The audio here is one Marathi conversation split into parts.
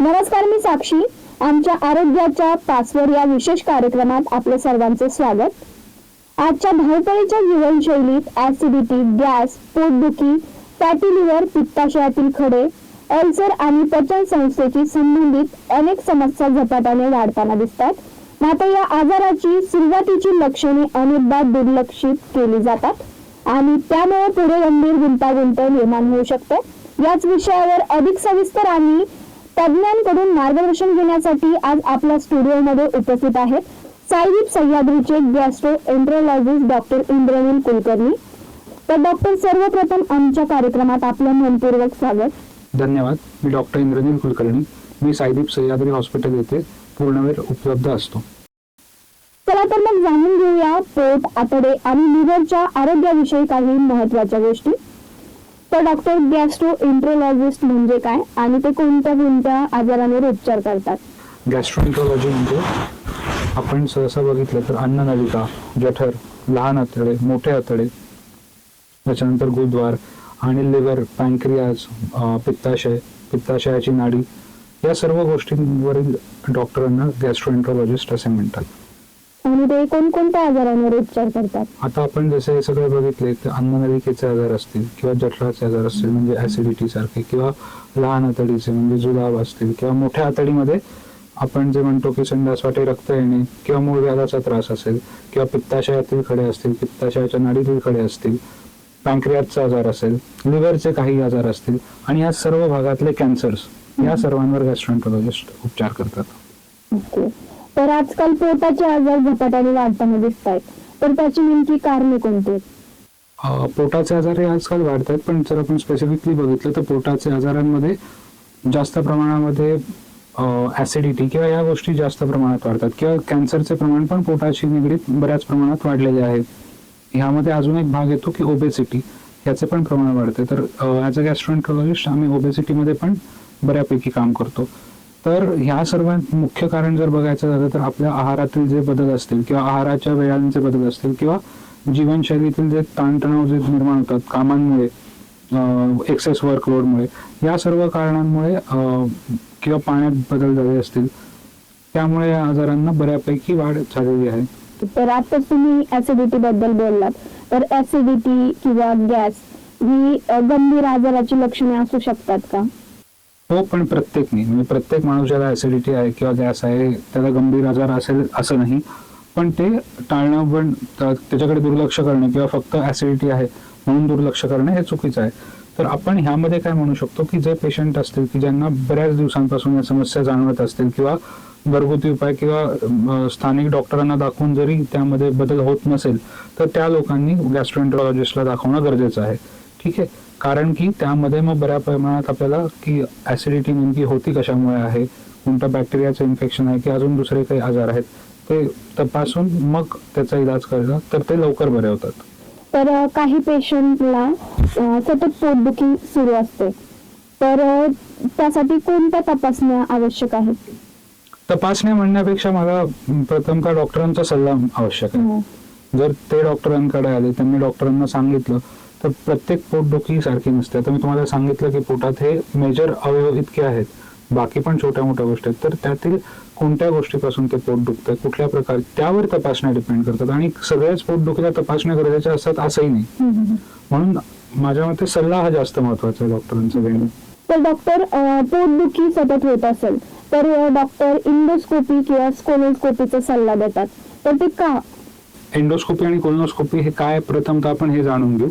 नमस्कार, मी साक्षी. आमच्या आरोग्याच्या पासवर या विशेष कार्यक्रमात आपले सर्वांचे स्वागत. आजच्या धावपळीच्या जीवनशैलीत ऍसिडिटी, गॅस, पोटदुखी, फॅटी लिव्हर, पित्ताशयातील खडे, अल्सर आणि पचन संस्थेशी संबंधित अनेक समस्या झपाट्याने वाढताना दिसतात. मात्र या आजाराची सुरुवातीची लक्षणे अनेकदा दुर्लक्षित केली जातात आणि त्यामुळे पुढे गंभीर गुंतागुंत निर्माण होऊ शकते. याच विषयावर अधिक सविस्तर आणि तज्ञांकडून मार्गदर्शन घेण्यासाठी आज आपल्या स्टुडिओमध्ये उपस्थित आहेत साईदीप सह्याद्रीचे गॅस्ट्रोएंट्रोलॉजिस्ट डॉक्टर इंद्रनील कुलकर्णी. तर डॉक्टर, सर्वप्रथम आमच्या कार्यक्रमात आपलं मनपूर्वक स्वागत. धन्यवाद. मी डॉक्टर इंद्रनील कुलकर्णी. मी साईदीप सह्याद्री हॉस्पिटल येथे पूर्णवेळ उपलब्ध असतो. चला तर मग जाणून घेऊया पोट, आतडे आणि लिव्हरच्या आरोग्याविषयी काही महत्त्वाच्या गोष्टी. तर डॉक्टर, गॅस्ट्रोएंट्रोलॉजिस्ट म्हणजे काय आणि ते कोणत्या कोणत्या आजारांवर उपचार करतात? गॅस्ट्रोएंट्रोलॉजी म्हणजे आपण सहसा बघितलं तर अन्ननलिका, जठर, लहान आतडे, मोठे आतडे, त्याच्यानंतर गुदद्वार आणि लिव्हर, पॅनक्रियाज, पित्ताशय, पित्ताशयाची नाडी, या सर्व गोष्टींवरील डॉक्टरांना गॅस्ट्रोएंट्रोलॉजिस्ट असे म्हणतात. आणि ते कोणकोणत्या आजारांवर उपचार करतात? आता आपण जसे हे सगळे बघितले तर अन्ननलिकेचे आजार असतील किंवा जठराचे आजार असतील म्हणजे ऍसिडिटी सारखे, किंवा लहान आतडीचे म्हणजे जुलाब असतील, किंवा मोठ्या आतडीमध्ये आपण जे म्हणतो की संडास वाटे रक्त येणे किंवा मूळव्याधाचा त्रास असेल, किंवा पित्ताशयातील खडे असतील, पित्ताशयाच्या नाडीतील खडे असतील, पॅनक्रियाचा आजार असेल, लिव्हरचे काही आजार असतील, आणि या सर्व भागातले कॅन्सर्स, या सर्वांवर गॅस्ट्रोएंट्रोलॉजिस्ट उपचार करतात. ओके. तर आजकाल पोटाचे आजार झपाट्याने वाढताना दिसत आहेत, तर त्याची नेमकी कारणे कोणती? पोटाचे आजार हे आजकाल वाढत आहेत, पण जर आपण स्पेसिफिकली बघितलं तर पोटाचे आजारांमध्ये जास्त प्रमाणामध्ये ऍसिडिटी किंवा या गोष्टी जास्त प्रमाणात वाढतात, किंवा कॅन्सरचे प्रमाण पण पोटाशी निगडीत बऱ्याच प्रमाणात वाढलेले आहे. ह्यामध्ये अजून एक भाग येतो की ओबेसिटी, याचे पण प्रमाण वाढते. तर ॲज अ गॅस्ट्रोएंट्रोलॉजिस्ट आम्ही ओबेसिटीमध्ये पण बऱ्यापैकी काम करतो. तर ह्या सर्वात मुख्य कारण जर बघायचं झालं तर आपल्या आहारातील जे बदल असतील, किंवा आहाराच्या वेळांचे बदल असतील, किंवा जीवनशैलीतील जे ताणतणाव जे निर्माण होतात कामांमुळे, एक्सेस वर्कलोडमुळे, या सर्व कारणांमुळे, किंवा पाण्यात बदल झाले असतील, त्यामुळे या आजारांना बऱ्यापैकी वाढ झालेली आहे. तर आता तुम्ही ऍसिडिटी बद्दल बोललात, तर ऍसिडिटी किंवा गॅस ही गंभीर आजाराची लक्षणे असू शकतात का? हो, पण प्रत्येक माणूस ज्याला ऍसिडिटी आहे किंवा गॅस आहे त्याला गंभीर आजार असेल असं नाही. पण ते टाळणं, पण त्याच्याकडे दुर्लक्ष करणे किंवा फक्त ऍसिडिटी आहे म्हणून दुर्लक्ष करणे हे चुकीचं आहे. तर आपण ह्यामध्ये काय म्हणू शकतो की जे पेशंट असतील की ज्यांना बऱ्याच दिवसांपासून या समस्या जाणवत असतील, किंवा घरगुती उपाय किंवा स्थानिक डॉक्टरांना दाखवून जरी त्यामध्ये बदल होत नसेल, तर त्या लोकांनी गॅस्ट्रोएंट्रोलॉजिस्टला दाखवणं गरजेचं आहे. ठीक आहे, कारण की त्यामध्ये मग बऱ्या प्रमाणात आपल्याला की ऍसिडिटी नेमकी होती कशामुळे आहे, कोणत्या बॅक्टेरियाचं इन्फेक्शन आहे, की अजून दुसरे काही आजार आहेत, ते तपासून मग त्याचा इलाज केला तर ते लवकर बरे होतात. तर काही पेशंटला सतत पोटदुखी सुरू असते, तर त्यासाठी कोणत्या तपासण्या आवश्यक आहेत? तपासण्या म्हणण्यापेक्षा मला प्रथम का डॉक्टरांचा सल्ला आवश्यक आहे. जर ते डॉक्टरांकडे आले, त्यांनी डॉक्टरांना सांगितलं, तर प्रत्येक पोटदुखी सारखी नसते. आता मी तुम्हाला सांगितलं की पोटात हे मेजर अवयव इतके आहेत, बाकी पण छोट्या मोठ्या गोष्टी आहेत, तर त्यातील कोणत्या गोष्टीपासून ते पोट दुखतंय, कुठल्या प्रकारे, त्यावर तपासण्या डिपेंड करतात. आणि सगळ्याच पोटदुखीला तपासण्या गरजेच्या असतात असंही नाही. म्हणून माझ्या मते सल्ला हा जास्त महत्वाचा आहे डॉक्टरांचा घेणं. तर डॉक्टर, पोटदुखी सतत होत असेल तर डॉक्टर इंडोस्कोपी किंवा कोलोनोस्कोपीचा सल्ला देतात, तर ते का? एंडोस्कोपी आणि कोलोनोस्कोपी हे काय, प्रथमतः आपण हे जाणून घेऊ.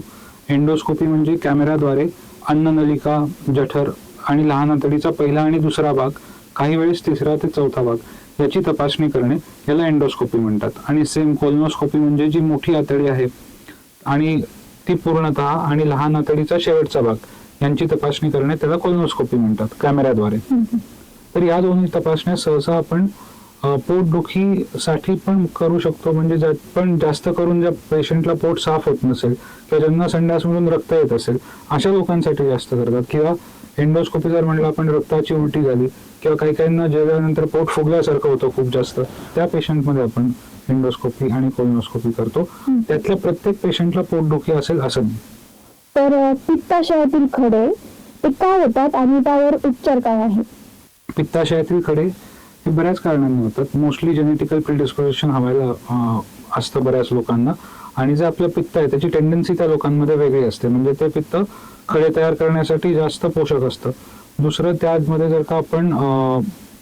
एंडोस्कोपी म्हणजे कॅमेराद्वारे अन्ननलिका, जठर आणि लहान आतडीचा पहिला आणि दुसरा भाग, काही वेळेस तिसरा ते चौथा भाग याची तपासणी करणे, याला एंडोस्कोपी म्हणतात. आणि सेम कोलोनोस्कोपी म्हणजे जी मोठी आतडी आहे आणि ती पूर्णतः, आणि लहान आतडीचा शेवटचा भाग यांची तपासणी करणे, त्याला कोलोनोस्कोपी म्हणतात, कॅमेराद्वारे. तर या दोन्ही तपासण्या सहसा आपण पोटदुखीसाठी पण करू शकतो. म्हणजे पण जास्त करून ज्या पेशंटला पोट साफ होत नसेल किंवा ज्यांना संडासमधून रक्त येत असेल अशा लोकांसाठी जास्त करतात. किंवा एंडोस्कोपी जर म्हणलं आपण, रक्ताची उलटी झाली किंवा काही काहींना जेवल्यानंतर पोट फुगल्यासारखं होतं खूप जास्त, त्या पेशंटमध्ये आपण एंडोस्कोपी आणि कोलोनोस्कोपी करतो. त्यातल्या प्रत्येक पेशंटला पोटदुखी असेल असं नाही. तर पित्ताशयातील खडे ते का होतात आणि त्यावर उपचार काय आहे? पित्ताशयातील खडे हे बऱ्याच कारणांनी होतात. मोस्टली जेनेटिकल प्रिडिस्पोजिशन हवायला असतं बऱ्याच लोकांना, आणि जे आपलं पित्त आहे त्याची टेंडन्सी त्या लोकांमध्ये वेगळी असते. म्हणजे ते पित्त खडे तयार करण्यासाठी जास्त पोषक असतं. दुसरं, त्यामध्ये जर का आपण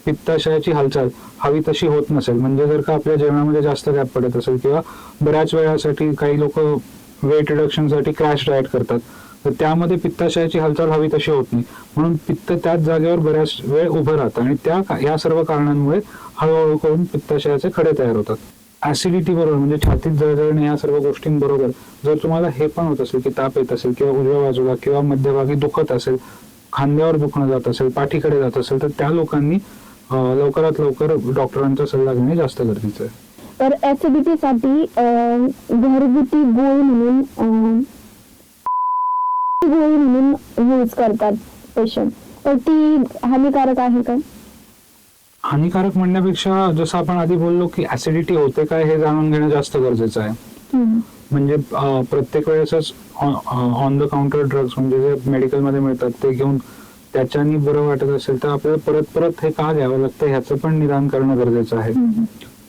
पित्ताशयाची हालचाल हवी तशी होत नसेल, म्हणजे जर का आपल्या जेवणामध्ये जास्त गॅप पडत असेल किंवा बऱ्याच वेळासाठी काही लोक वेट रिडक्शनसाठी क्रॅश डाएट करतात, तर त्यामध्ये पित्ताशयाची हालचाल हवी तशी होत नाही, म्हणून पित्त त्याच जागेवर बऱ्याच वेळ उभं राहतं आणि या सर्व कारणांमुळे हळूहळू करून पित्ताशयाचे खडे तयार होतात. ऍसिडिटी बरोबर म्हणजे छातीत जळजळणे या सर्व गोष्टींबरोबर जर तुम्हाला हे पण होत असेल की ताप येत असेल किंवा उजव्या बाजूला किंवा मध्यभागी दुखत असेल, खांद्यावर दुखणं जात असेल, पाठीकडे जात असेल, तर त्या लोकांनी लवकरात लवकर डॉक्टरांचा सल्ला घेणे जास्त गरजेचं आहे. तर ऍसिडिटीसाठी घरगुती गोळी म्हणून यूज करतात पेशंट, तर ती हानिकारक आहे का? हानिकारक म्हणण्यापेक्षा जसं आपण आधी बोललो की ऍसिडिटी होते काय हे जाणून घेणं जास्त गरजेचं आहे. म्हणजे प्रत्येक वेळेसच ऑन द काउंटर ड्रग्स म्हणजे जे मेडिकलमध्ये मिळतात ते घेऊन त्याच्यानी बरं वाटत असेल तर आपल्याला परत परत हे का घ्यावं लागतं ह्याचं पण निदान करणं गरजेचं आहे.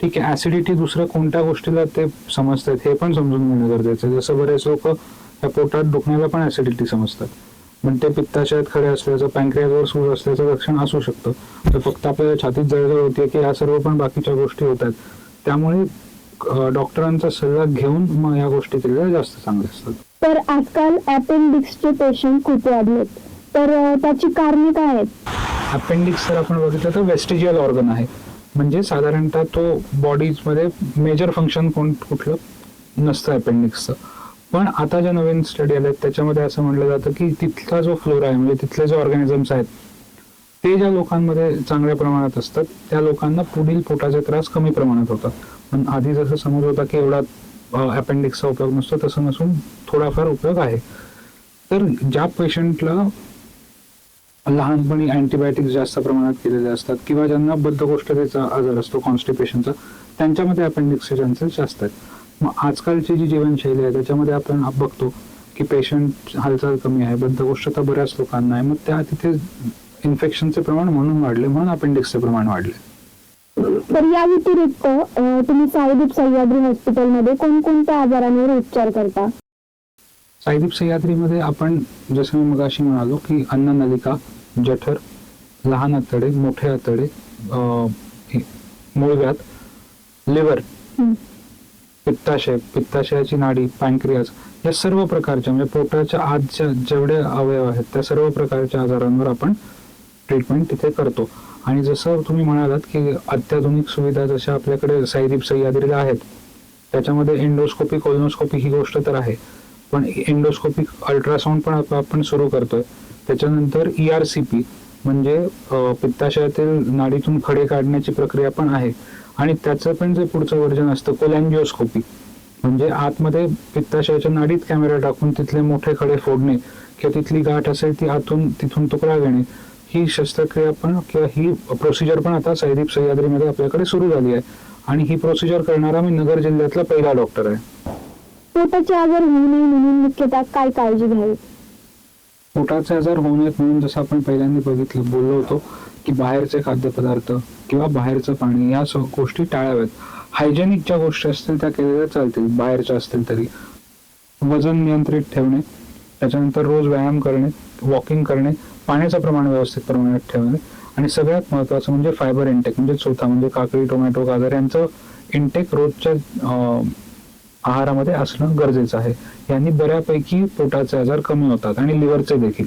ठीक आहे, ऍसिडिटी दुसऱ्या कोणत्या गोष्टीला ते समजतात हे पण समजून घेणं गरजेचं आहे. जसं बरेच लोक त्या पोटात दुखण्याला पण ऍसिडिटी समजतात, पण ते पित्ताशयात खडे असल्याचं, पॅनक्रियाजवर सूज असल्याचं लक्षण असू शकतं. तर फक्त आपल्याला छातीत जळजळ होते की या सर्व पण बाकीच्या गोष्टी होतात. त्यामुळे डॉक्टरांचा सल्ला घेऊन मग या गोष्टी केलेल्या जास्त चांगल्या असतात. तर आजकाल अपेंडिक्सचे पेशंट खूप वाढलेत, तर त्याची कारणे काय आहेत? अपेंडिक्स जर आपण बघितलं तर वेस्टिजियल ऑर्गन आहे, म्हणजे साधारणतः तो बॉडीजमध्ये मेजर फंक्शन कुठलं नसतं अपेंडिक्सचं. पण आता जे नवीन स्टडी आले त्याच्यामध्ये असं म्हटलं जातं की तिथला जो फ्लोरा आहे म्हणजे तिथले जे ऑर्गॅनिझम्स आहेत ते ज्या लोकांमध्ये चांगल्या प्रमाणात असतात त्या लोकांना पुढील पोटाचे त्रास कमी प्रमाणात होतात. पण आधी जसं समज होता की एवढा अपेंडिक्सचा उपयोग नसतो, तसं नसून थोडाफार उपयोग आहे. तर ज्या पेशंटला लहानपणी अँटीबायोटिक्स जास्त प्रमाणात केलेले असतात किंवा ज्यांना बद्धकोष्ठतेचा आजार असतो कॉन्स्टिपेशनचा, त्यांच्यामध्ये अपेंडिक्सचे चान्सेस जास्त आहेत. मग आजकालची जी जीवनशैली आहे त्याच्यामध्ये आपण बघतो की पेशंट हालचाल कमी आहे, बद्धकोष्ठता बऱ्याच लोकांना आहे, मग त्या तिथे इन्फेक्शनचे प्रमाण म्हणून वाढले, म्हणून अपेंडिक्सचे प्रमाण वाढले. तर या व्यतिरिक्त तुम्ही साईदीप सह्याद्री हॉस्पिटलमध्ये कोणकोणत्या आजारांवर उपचार करता? साईदीप सह्याद्रीमध्ये आपण जसं मी मगाशी म्हणालो की अन्ननलिका, जठर, लहान आतडे, मोठे आतडे, मूळव्याध, लिव्हर, पित्ताशय, पित्ताशयाची नाडी, पॅनक्रियास या सर्व प्रकारच्या म्हणजे पोटाच्या आतच्या जेवढे अवयव आहेत त्या सर्व प्रकारच्या आजारांवर आपण ट्रीटमेंट तिथे करतो. आणि जसं तुम्ही म्हणालात की अत्याधुनिक सुविधा जशा आपल्याकडे साईदीप सह्याद्रीला आहेत, त्याच्यामध्ये एंडोस्कोपी, कोलोनोस्कोपी ही गोष्ट तर आहे, पण एंडोस्कोपिक अल्ट्रासाऊंड पण आपण सुरू करतोय. त्याच्यानंतर ERCP म्हणजे पित्ताशयातील नाडीतून खडे काढण्याची प्रक्रिया पण आहे. आणि त्याचं पण जे पुढचं वर्जन असतं कोलॅंजिओस्कोपी, म्हणजे आतमध्ये पित्ताशयाच्या नाडीत कॅमेरा टाकून तिथले मोठे खडे फोडणे किंवा तिथली गाठ असेल ती तिथून तुकडा घेणे, ही शस्त्रक्रिया पण किंवा ही प्रोसिजर पण आता साईदीप सह्याद्रीमध्ये आपल्याकडे सुरू झाली आहे. आणि ही प्रोसिजर करणारा मी नगर जिल्ह्यातला पहिला डॉक्टर आहे. पोटाचे आजार होऊ नये म्हणून मुख्यतः काय काळजी घ्यावी? पोटाचे आजार होऊ नयेत म्हणून जसं आपण पहिल्यांदा बोललो होतो की बाहेरचे खाद्यपदार्थ किंवा बाहेरचं पाणी या गोष्टी टाळाव्यात. हायजेनिक ज्या गोष्टी असतील त्या केलेल्या चालतील, बाहेरच्या असतील तरी. वजन नियंत्रित ठेवणे, त्याच्यानंतर रोज व्यायाम करणे, वॉकिंग करणे, पाण्याचं प्रमाण व्यवस्थित प्रमाणात ठेवणे, आणि सगळ्यात महत्वाचं म्हणजे फायबर इंटेक म्हणजे चोथा म्हणजे काकडी, टोमॅटो, गाजर यांचं इंटेक रोजच्या आहारामध्ये असणं गरजेचं आहे. यांनी बऱ्यापैकी पोटाचे आजार कमी होतात आणि लिव्हरचे देखील.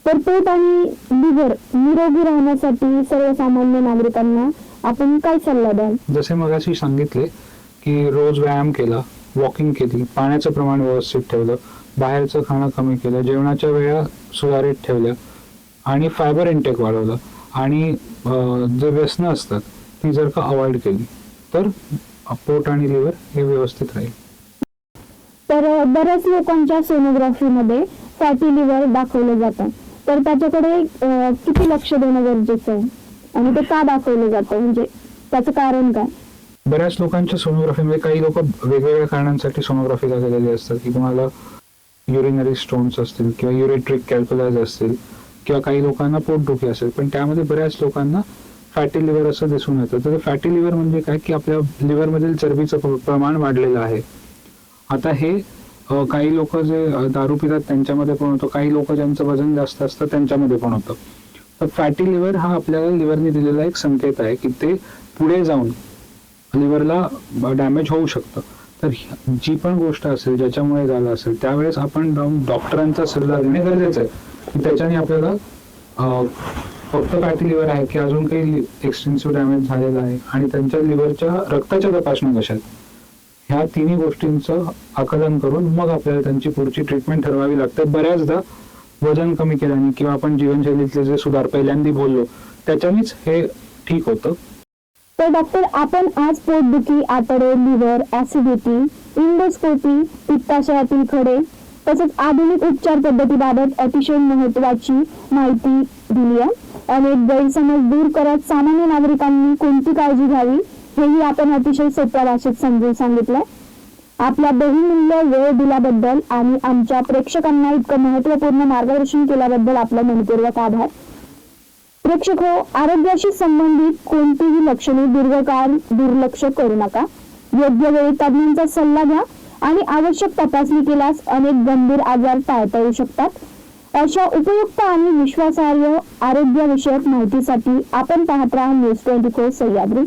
तर पोट आणि लिव्हर निरोगी राहण्यासाठी सर्वसामान्य नागरिकांना आपण काय सल्ला द्याल? जसे मगाशी सांगितले की रोज व्यायाम केला, वॉकिंग केली, पाण्याचं प्रमाण व्यवस्थित ठेवलं, बाहेरचं खाणं कमी केलं, जेवणाच्या वेळा सुधारित ठेवल्या आणि फायबर इंटेक वाढवलं आणि जे व्यसनं असतात ती जर का अवॉइड केली तर पोट आणि लिव्हर हे व्यवस्थित राहील. तर बऱ्याच लोकांच्या सोनोग्राफीमध्ये फॅटी लिव्हर दाखवलं जातं, तर त्याच्याकडे किती लक्ष देणं गरजेचं आहे आणि ते का दाखवलं जातं, म्हणजे त्याचं कारण काय? बऱ्याच लोकांच्या सोनोग्राफीमध्ये काही लोक वेगवेगळ्या कारणांसाठी सोनोग्राफीला गेलेले असतात की तुम्हाला युरिनरी स्टोन्स असतील किंवा युरेट्रिक कॅल्क्युलाज असतील किंवा काही लोकांना पोटदुखी असेल, पण त्यामध्ये बऱ्याच लोकांना फॅटी लिव्हर असं दिसून येतं. तर फॅटी लिव्हर म्हणजे काय की आपल्या लिव्हरमधील चरबीचं प्रमाण वाढलेलं आहे. आता हे काही लोक जे दारू पितात त्यांच्यामध्ये पण होतं, काही लोक ज्यांचं वजन जास्त असतं त्यांच्यामध्ये पण होतं. तर फॅटी लिव्हर हा आपल्याला लिव्हरने दिलेला एक संकेत आहे की ते पुढे जाऊन लिव्हरला डॅमेज होऊ शकतं. तर जी पण गोष्ट असेल ज्याच्यामुळे झालं असेल त्यावेळेस आपण डॉक्टरांचा सल्ला घेणे गरजेचं आहे की त्याच्याने आपल्याला फक्त फॅटी लिव्हर आहे की अजून काही एक्सटेन्सिव्ह डॅमेज झालेला आहे आणि त्यांच्या लिव्हरच्या रक्ताच्या तपासण्या कशा आहेत, ह्या तिन्ही गोष्टींचं आकलन करून मग आपल्याला त्यांची पुढची ट्रीटमेंट ठरवावी लागते. बऱ्याचदा वजन कमी केल्याने किंवा आपण जीवनशैलीतले जे सुधार पहिल्यांदा बोललो त्याच्यानेच हे ठीक होतं. तर डॉक्टर, आपण आज पोटदुखी, आतडे, लिव्हर, ऍसिडिटी, इंडोस्कोपी, पित्ताशयातील खडे तसेच आधुनिक उपचार पद्धतीबाबत अतिशय महत्त्वाची माहिती दिली आहे. अनेक गैरसमज दूर करत सामान्य नागरिकांनी कोणती काळजी घ्यावी हेही आपण अतिशय सोप्या भाषेत समजून सांगितलंय. आपला बहुमूल्य वेळ दिल्याबद्दल आणि आमच्या प्रेक्षकांना इतकं महत्त्वपूर्ण मार्गदर्शन केल्याबद्दल आपलं मनपूर्वक आभार. प्रेक्षक हो, आरोग्याशी संबंधित कोणतीही लक्षणे दीर्घकाळ दुर्लक्ष करू नका. योग्य वेळी तज्ञांचा सल्ला घ्या आणि आवश्यक तपासणी केल्यास अनेक गंभीर आजार टाळता येऊ शकतात. अशा उपयुक्त आणि विश्वासार्ह आरोग्यविषयक माहितीसाठी आपण पाहत राहा न्यूज 24 सह्याद्री.